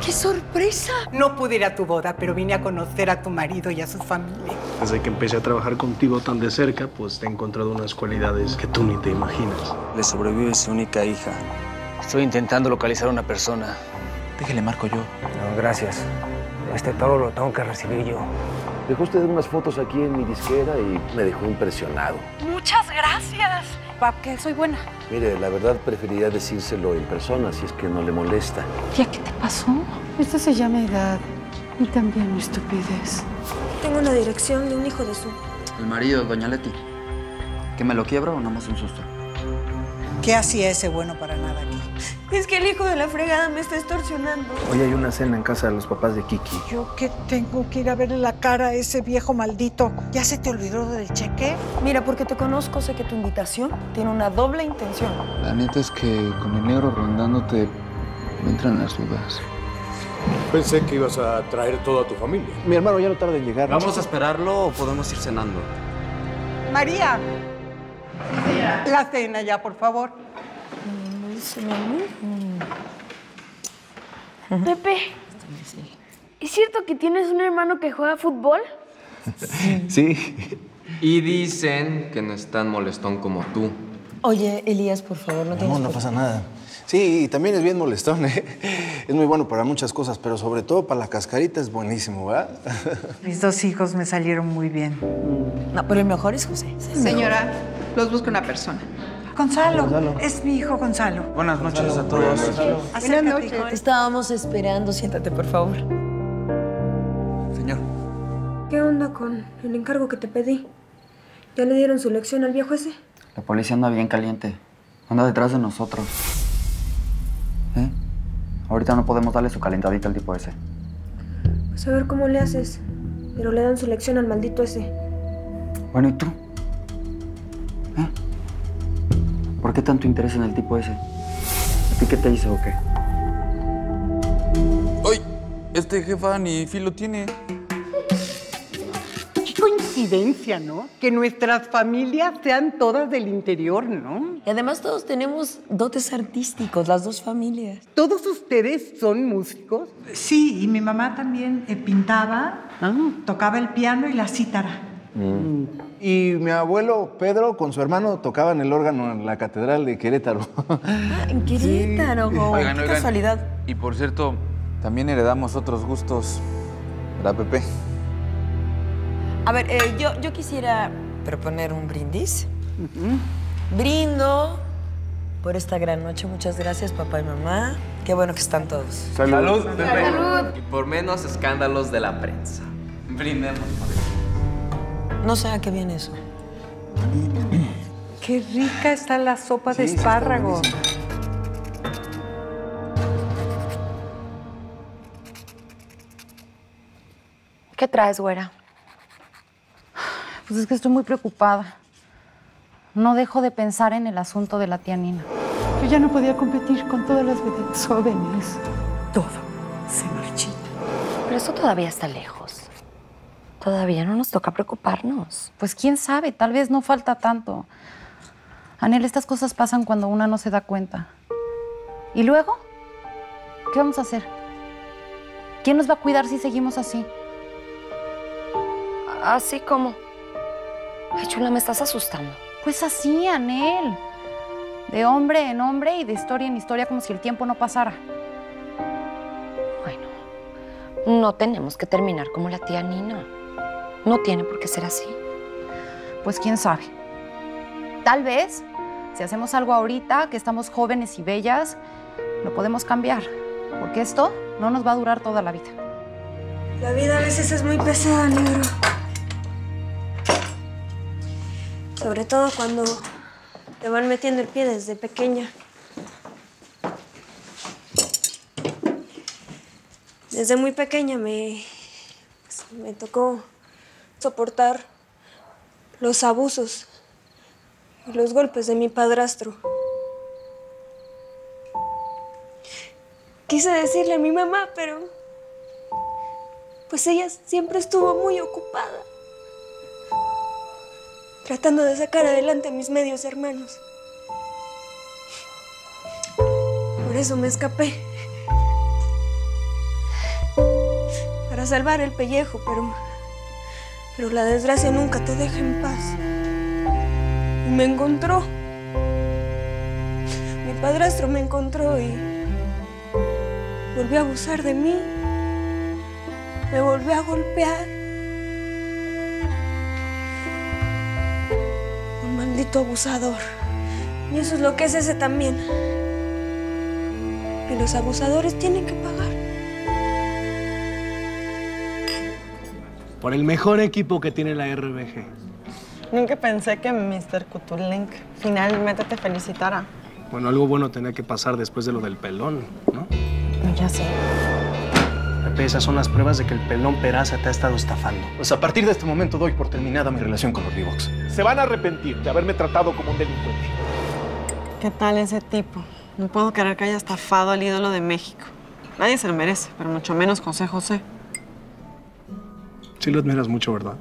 ¡Qué sorpresa! No pude ir a tu boda, pero vine a conocer a tu marido y a su familia. Desde que empecé a trabajar contigo tan de cerca, pues te he encontrado unas cualidades que tú ni te imaginas. Le sobrevive su única hija. Estoy intentando localizar a una persona. Déjele marco yo. No, gracias. Este toro lo tengo que recibir yo. Dejó usted unas fotos aquí en mi disquera y me dejó impresionado. ¡Muchas gracias! Que soy buena. Mire, la verdad preferiría decírselo en persona si es que no le molesta. ¿Tía, qué te pasó? Esto se llama edad y también estupidez. Tengo una dirección de un hijo de su... El marido, doña Leti. ¿Que me lo quiebra o nada más un susto? ¿Qué hacía ese bueno para nada aquí? Es que el hijo de la fregada me está extorsionando. Hoy hay una cena en casa de los papás de Kiki. ¿Yo qué tengo que ir a verle la cara a ese viejo maldito? ¿Ya se te olvidó del cheque? Mira, porque te conozco, sé que tu invitación tiene una doble intención. La neta es que con el negro rondándote me entran las dudas. Pensé que ibas a traer toda tu familia. Mi hermano ya no tarda en llegar. ¿Vamos a esperarlo o podemos ir cenando? María. La cena ya, por favor. Pepe, ¿es cierto que tienes un hermano que juega fútbol? Sí. Y dicen que no es tan molestón como tú. Oye, Elías, por favor, no te... No pasa nada. Sí, y también es bien molestón, ¿eh? Es muy bueno para muchas cosas, pero sobre todo para la cascarita es buenísimo, ¿verdad? Mis dos hijos me salieron muy bien. No, pero el mejor es José. Señora, los busca una persona. Gonzalo, es mi hijo Gonzalo. Buenas noches a todos. Buenas noches. Te estábamos esperando. Siéntate, por favor. Señor. ¿Qué onda con el encargo que te pedí? ¿Ya le dieron su lección al viejo ese? La policía anda bien caliente. Anda detrás de nosotros. ¿Eh? Ahorita no podemos darle su calentadita al tipo ese. Pues a ver cómo le haces. Pero le dan su lección al maldito ese. Bueno, ¿y tú? ¿Eh? ¿Por qué tanto interés en el tipo ese? ¿A ti qué te hizo o qué? ¡Ay! Este jefa ni filo tiene. Qué coincidencia, ¿no? Que nuestras familias sean todas del interior, ¿no? Y además todos tenemos dotes artísticos, las dos familias. ¿Todos ustedes son músicos? Sí, y mi mamá también pintaba, tocaba el piano y la cítara. Y mi abuelo Pedro con su hermano tocaban el órgano en la catedral de Querétaro. En Querétaro, Oigan, qué casualidad. Y por cierto, también heredamos otros gustos, ¿verdad, Pepe? A ver, yo quisiera proponer un brindis. Brindo por esta gran noche. Muchas gracias, papá y mamá. Qué bueno que están todos. ¡Salud, Pepe! ¡Salud! Y por menos escándalos de la prensa. Brindemos. No sé a qué viene eso. Qué rica está la sopa de espárragos. ¿Qué traes, güera? Pues es que estoy muy preocupada. No dejo de pensar en el asunto de la tía Nina. Yo ya no podía competir con todas las vedettes jóvenes. Todo se marchita. Pero eso todavía está lejos. Todavía no nos toca preocuparnos. Pues quién sabe, tal vez no falta tanto. Anel, estas cosas pasan cuando una no se da cuenta. ¿Y luego? ¿Qué vamos a hacer? ¿Quién nos va a cuidar si seguimos así? ¿Así como? Ay, chula, me estás asustando. Pues así, Anel. De hombre en hombre y de historia en historia como si el tiempo no pasara. Bueno, no tenemos que terminar como la tía Nina. No tiene por qué ser así. Pues quién sabe. Tal vez, si hacemos algo ahorita, que estamos jóvenes y bellas, lo podemos cambiar. Porque esto no nos va a durar toda la vida. La vida a veces es muy pesada, negro. Sobre todo cuando te van metiendo el pie desde pequeña. Desde muy pequeña me tocó soportar los abusos y los golpes de mi padrastro. Quise decirle a mi mamá, pero pues ella siempre estuvo muy ocupada tratando de sacar adelante a mis medios hermanos. Por eso me escapé. salvar el pellejo, pero la desgracia nunca te deja en paz. Y me encontró. Mi padrastro me encontró y volvió a abusar de mí. Me volvió a golpear. Un maldito abusador. Y eso es lo que es ese también. Y los abusadores tienen que pagar. Por el mejor equipo que tiene la RBG. Nunca pensé que Mr. Kutulink finalmente te felicitara. Bueno, algo bueno tenía que pasar después de lo del pelón, ¿no? Ya sé. Pepe, esas son las pruebas de que el pelón Peraza te ha estado estafando. Pues a partir de este momento doy por terminada mi relación con los Reeboks. Se van a arrepentir de haberme tratado como un delincuente. ¿Qué tal ese tipo? No puedo creer que haya estafado al ídolo de México. Nadie se lo merece, pero mucho menos José José. Sí lo admiras mucho, ¿verdad?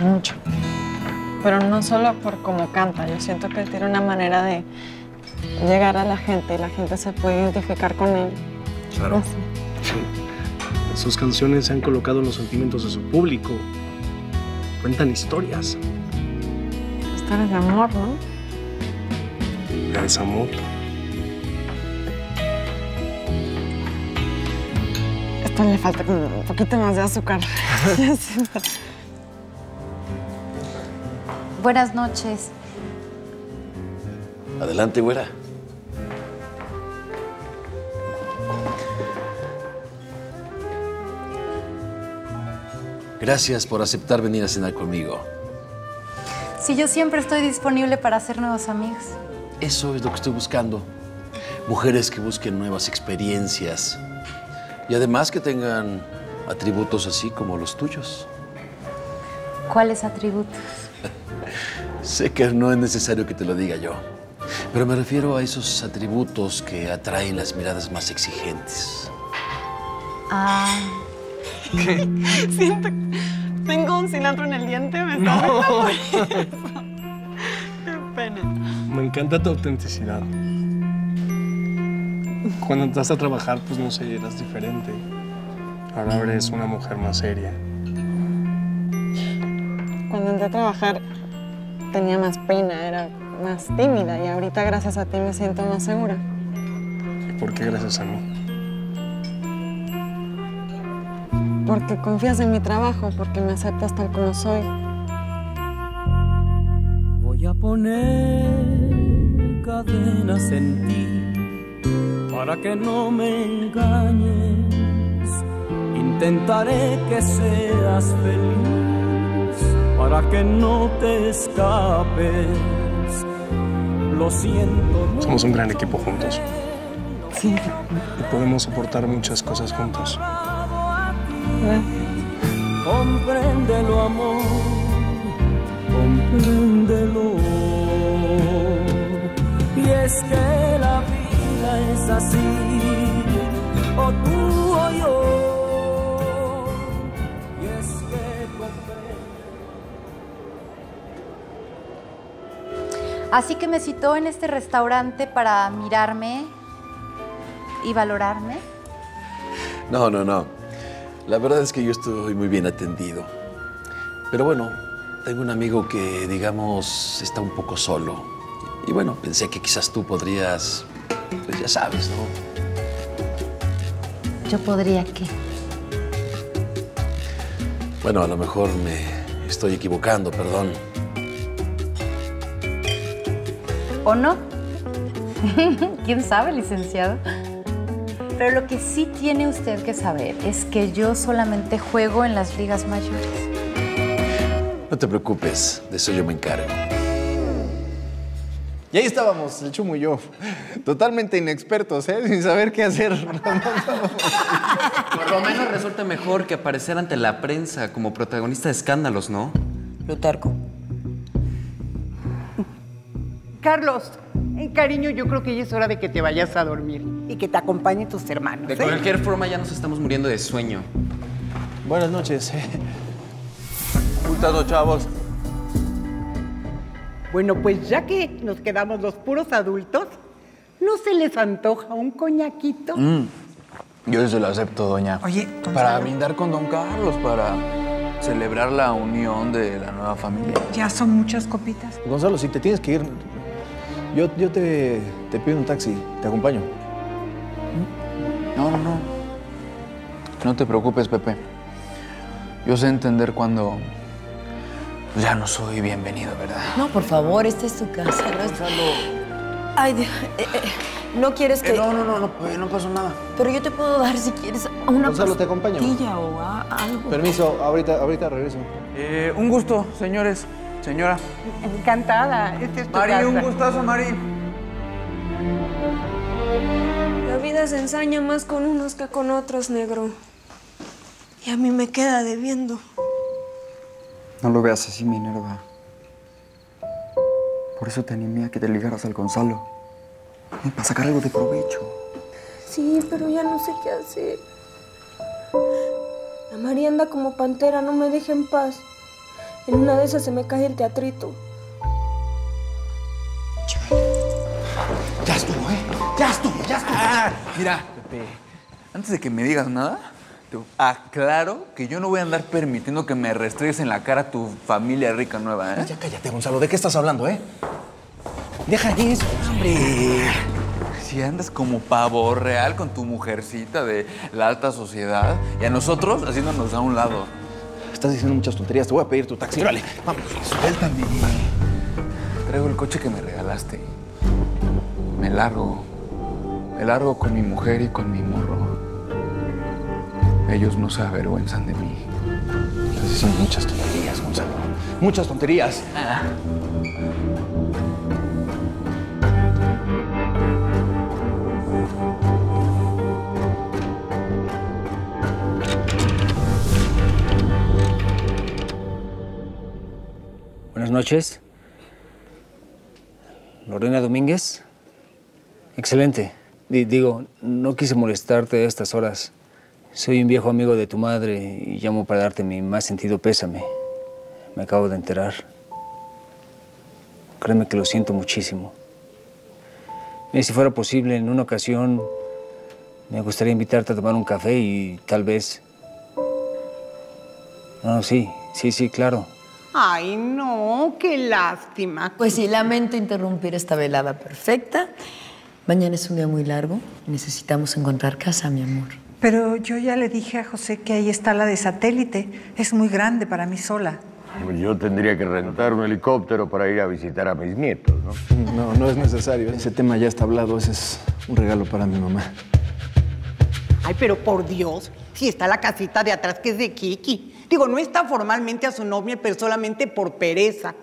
Mucho. Pero no solo por cómo canta. Yo siento que él tiene una manera de llegar a la gente y la gente se puede identificar con él. Claro. Sí. Sus canciones se han colocado en los sentimientos de su público. Cuentan historias. Historias de amor, ¿no? De desamor. Esto le falta como un poquito más de azúcar. Buenas noches. Adelante, güera. Gracias por aceptar venir a cenar conmigo. Sí, yo siempre estoy disponible para hacer nuevos amigos. Eso es lo que estoy buscando. Mujeres que busquen nuevas experiencias. Y además que tengan atributos así como los tuyos. ¿Cuáles atributos? Sé que no es necesario que te lo diga yo, pero me refiero a esos atributos que atraen las miradas más exigentes. Ah. ¿Qué? Siento que tengo un cilantro en el diente, me está riendo por eso. Qué pena. Me encanta tu autenticidad. Cuando entras a trabajar, pues no sé, eras diferente. Ahora eres una mujer más seria. Cuando entré a trabajar tenía más pena, era más tímida y ahorita gracias a ti me siento más segura. ¿Y por qué gracias a mí? Porque confías en mi trabajo, porque me aceptas tal como soy. Voy a poner cadenas en ti para que no me engañes. Intentaré que seas feliz para que no te escapes. Lo siento. Somos un gran equipo juntos. Sí. Y podemos soportar muchas cosas juntos. Compréndelo, amor, compréndelo. Y es que la vida es así, o tú o yo. Y es que Así que me citó en este restaurante para mirarme y valorarme. No, no, no. La verdad es que yo estoy muy bien atendido. Pero bueno, tengo un amigo que, digamos, está un poco solo. Y bueno, pensé que quizás tú podrías, pues ya sabes, ¿no? ¿Yo podría qué? Bueno, a lo mejor me estoy equivocando, perdón. ¿O no? ¿Quién sabe, licenciado? Pero lo que sí tiene usted que saber es que yo solamente juego en las ligas mayores. No te preocupes, de eso yo me encargo. Y ahí estábamos, el Chumo y yo, totalmente inexpertos, ¿eh? Sin saber qué hacer. Por lo menos resulta mejor que aparecer ante la prensa como protagonista de escándalos, ¿no? Plutarco. Carlos, cariño, yo creo que ya es hora de que te vayas a dormir y que te acompañen tus hermanos. De cualquier forma, ya nos estamos muriendo de sueño. Buenas noches. ¿Cómo están, chavos? Bueno, pues ya que nos quedamos los puros adultos, ¿no se les antoja un coñaquito? Yo se lo acepto, doña. Oye, Gonzalo. Para brindar con don Carlos, para celebrar la unión de la nueva familia. Ya son muchas copitas. Gonzalo, si te tienes que ir, yo te pido un taxi, te acompaño. No. No te preocupes, Pepe. Yo sé entender cuando ya no soy bienvenido, ¿verdad? No, por favor, esta es tu casa. Ay, Dios. ¿No quieres que...? No pasó nada. Pero yo te puedo dar, si quieres, una Gonzalo, te acompaño. pastilla o algo. Permiso, ahorita regreso. Un gusto, señores, señora. Encantada. Este es tu Mari, casa. un gustazo, Mari. La vida se ensaña más con unos que con otros, negro. Y a mí me queda debiendo. No lo veas así, Minerva. Por eso te animé a que te ligaras al Gonzalo. Para sacar algo de provecho. Sí, pero ya no sé qué hacer. La María anda como pantera, no me deja en paz. En una de esas se me cae el teatrito. Ya estuvo, ¿eh? Ya estuvo. Mira, Pepe, antes de que me digas nada, te aclaro que yo no voy a andar permitiendo que me restregues en la cara tu familia rica nueva, ¿eh? Ya cállate, Gonzalo. ¿De qué estás hablando, Deja eso, hombre. Si andas como pavo real con tu mujercita de la alta sociedad y a nosotros haciéndonos a un lado. Estás diciendo muchas tonterías. Te voy a pedir tu taxi. Órale, vamos. Suéltame. Traigo el coche que me regalaste. Me largo con mi mujer y con mi morro. Ellos no se avergüenzan de mí. Estás diciendo muchas tonterías, Gonzalo. Muchas tonterías. Buenas noches. Lorena Domínguez. Excelente. Digo, no quise molestarte a estas horas. Soy un viejo amigo de tu madre y llamo para darte mi más sentido pésame. Me acabo de enterar. Créeme que lo siento muchísimo. Mira, si fuera posible, en una ocasión me gustaría invitarte a tomar un café y tal vez... No, sí, claro. Ay, no, qué lástima. Pues sí, lamento interrumpir esta velada perfecta. Mañana es un día muy largo. Necesitamos encontrar casa, mi amor. Pero yo ya le dije a José que ahí está la de satélite. Es muy grande para mí sola. Pues yo tendría que rentar un helicóptero para ir a visitar a mis nietos, ¿no? No es necesario. Ese tema ya está hablado. Ese es un regalo para mi mamá. Ay, pero por Dios, si está la casita de atrás que es de Kiki. Digo, no está formalmente a su novia, pero solamente por pereza.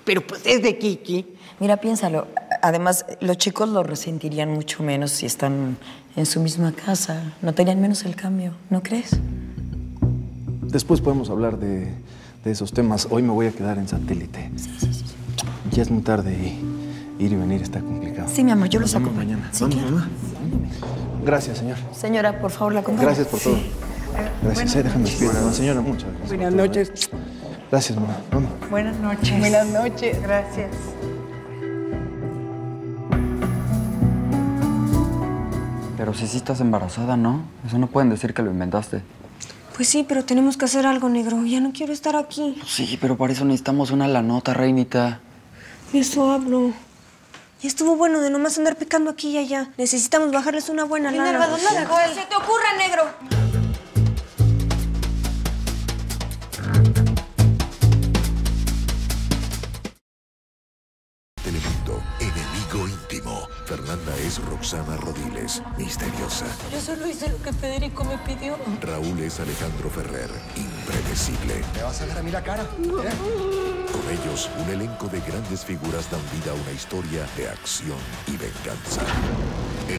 Pero pues es de Kiki. Mira, piénsalo. Además, los chicos lo resentirían mucho menos si están en su misma casa. Notarían menos el cambio, ¿no crees? Después podemos hablar de esos temas. Hoy me voy a quedar en satélite. Sí. Ya es muy tarde y ir y venir está complicado. Sí, mi amor, yo los Vamos acompaño. mañana. Sí, Vamos, claro. mamá. Señora. Señor. Señora, por favor, la acompaño. Gracias por todo. Gracias. Déjame despedir. Señora, muchas gracias. Buenas noches. Gracias, mamá. Vamos. Buenas noches. Buenas noches, gracias. Pero si sí estás embarazada, ¿no? Eso no pueden decir que lo inventaste. Pues sí, pero tenemos que hacer algo, negro. Ya no quiero estar aquí. Sí, pero para eso necesitamos una lanota, reinita. De eso hablo. Y estuvo bueno de nomás andar picando aquí y allá. Necesitamos bajarles una buena lana. Minerva, ¿dónde dejó él? ¡Se te ocurra, negro! Telemundo, enemigo íntimo. Fernanda es Roxana Rodiles, misteriosa. Yo solo hice lo que Federico me pidió. Raúl es Alejandro Ferrer, impredecible. ¿Me vas a ver a mí la cara? Con ellos, un elenco de grandes figuras dan vida a una historia de acción y venganza.